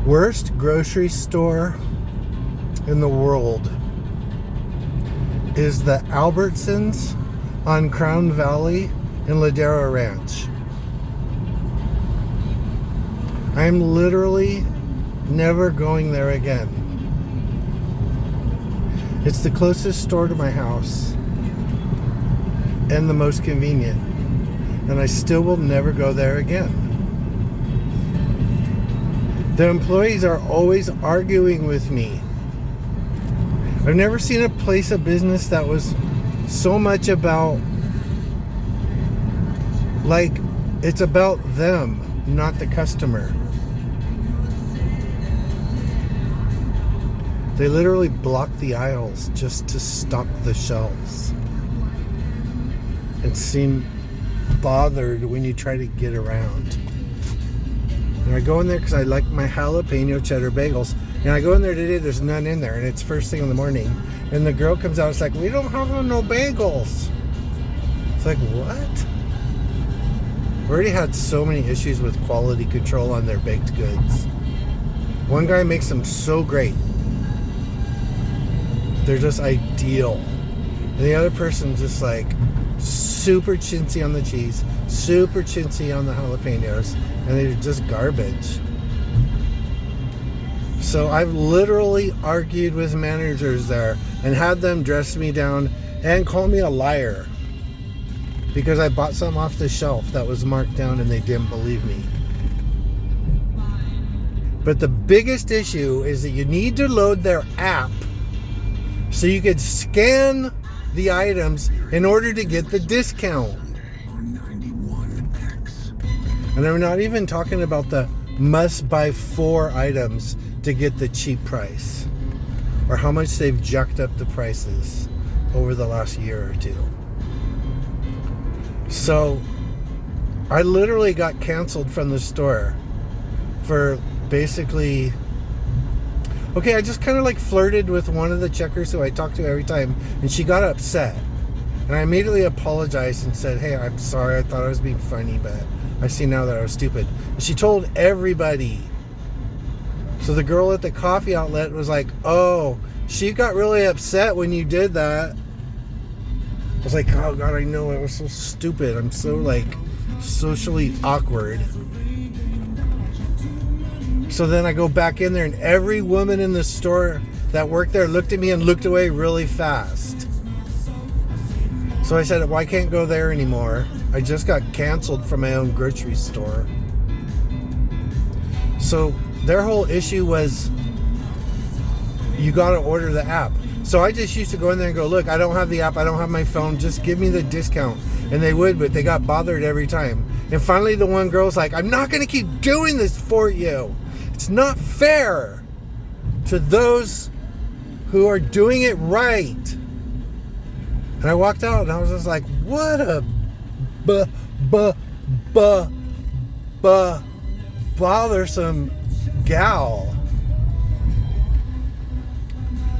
Worst grocery store in the world is the Albertsons on Crown Valley in Ladera Ranch. I'm literally never going there again. It's the closest store to my house and the most convenient, and I still will never go there again. The employees are always arguing with me. I've never seen a place of business that was so much about, like, it's about them, not the customer. They literally block the aisles just to stock the shelves and seem bothered when you try to get around. And I go in there because I like my jalapeno cheddar bagels. And I go in there today, there's none in there. And it's first thing in the morning. And the girl comes out, it's like, we don't have no bagels. It's like, what? We already had so many issues with quality control on their baked goods. One guy makes them so great. They're just ideal. And the other person just like super chintzy on the cheese, super chintzy on the jalapenos, and they're just garbage. So I've literally argued with managers there and had them dress me down and call me a liar because I bought something off the shelf that was marked down and they didn't believe me. But the biggest issue is that you need to load their app so you could scan the items in order to get the discount. And I'm not even talking about the must buy 4 items to get the cheap price, or how much they've jacked up the prices over the last year or two. So I literally got canceled from the store for basically, okay, I just kind of like flirted with one of the checkers who I talk to every time, and she got upset. And I immediately apologized and said, hey, I'm sorry, I thought I was being funny, but I see now that I was stupid. And she told everybody. So the girl at the coffee outlet was like, oh, she got really upset when you did that. I was like, oh God, I know, it was so stupid. I'm so like socially awkward. So then I go back in there and every woman in the store that worked there looked at me and looked away really fast. So I said, well, I can't go there anymore. I just got canceled from my own grocery store. So their whole issue was, you got to order the app. So I just used to go in there and go, look, I don't have the app. I don't have my phone. Just give me the discount. And they would, but they got bothered every time. And finally the one girl's like, I'm not going to keep doing this for you. It's not fair to those who are doing it right. And I walked out and I was just like, what a bothersome gal.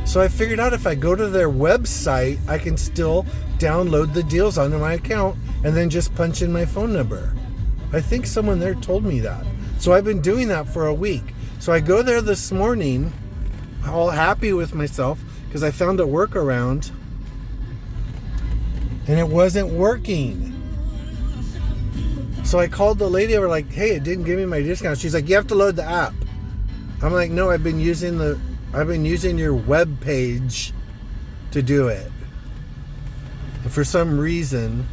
So I figured out if I go to their website, I can still download the deals onto my account and then just punch in my phone number. I think someone there told me that. So I've been doing that for a week. So I go there this morning, all happy with myself because I found a workaround and it wasn't working. So I called the lady over like, hey, it didn't give me my discount. She's like, you have to load the app. I'm like, no, I've been using your web page to do it. And for some reason,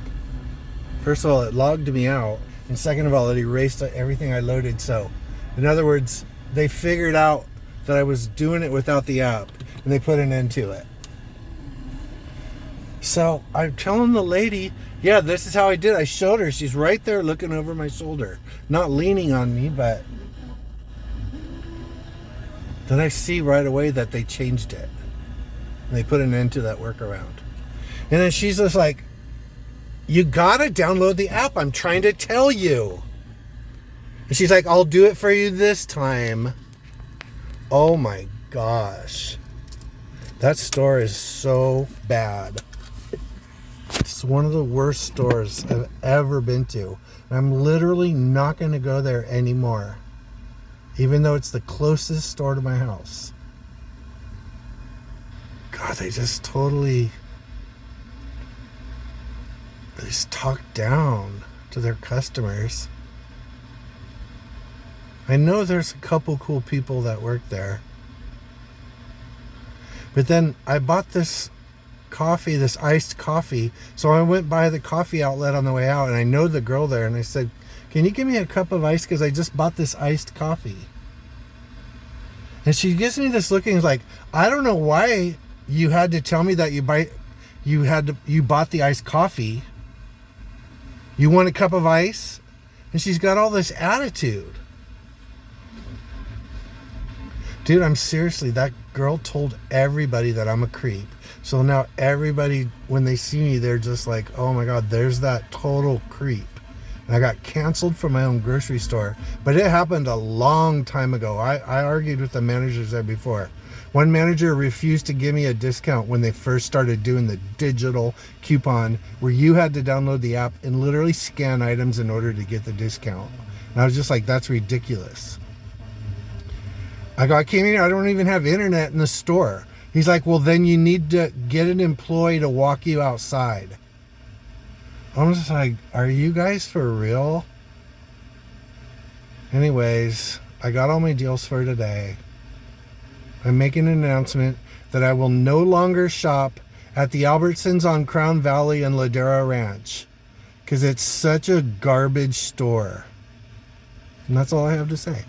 first of all, it logged me out. And second of all, it erased everything I loaded. So, in other words, they figured out that I was doing it without the app. And they put an end to it. So, I'm telling the lady, yeah, this is how I did. I showed her. She's right there looking over my shoulder. Not leaning on me, but then I see right away that they changed it. And they put an end to that workaround. And then she's just like, you gotta download the app. I'm trying to tell you. And she's like, I'll do it for you this time. Oh my gosh. That store is so bad. It's one of the worst stores I've ever been to. I'm literally not going to go there anymore. even though it's the closest store to my house. God, they just talk down to their customers. I know there's a couple cool people that work there. But then I bought this coffee, this iced coffee. So I went by the coffee outlet on the way out, and I know the girl there, and I said, "Can you give me a cup of ice? Because I just bought this iced coffee." And she gives me this look and is like, "I don't know why you had to tell me that you bought the iced coffee. You want a cup of ice?" And she's got all this attitude. Dude, I'm seriously, that girl told everybody that I'm a creep. So now everybody, when they see me, they're just like, "Oh my God, there's that total creep." And I got canceled from my own grocery store. But it happened a long time ago. I argued with the managers there before. One manager refused to give me a discount when they first started doing the digital coupon where you had to download the app and literally scan items in order to get the discount. And I was just like, that's ridiculous. I came in here, I don't even have internet in the store. He's like, "Well, then you need to get an employee to walk you outside." I'm just like, are you guys for real? Anyways, I got all my deals for today. I'm making an announcement that I will no longer shop at the Albertsons on Crown Valley and Ladera Ranch because it's such a garbage store. And that's all I have to say.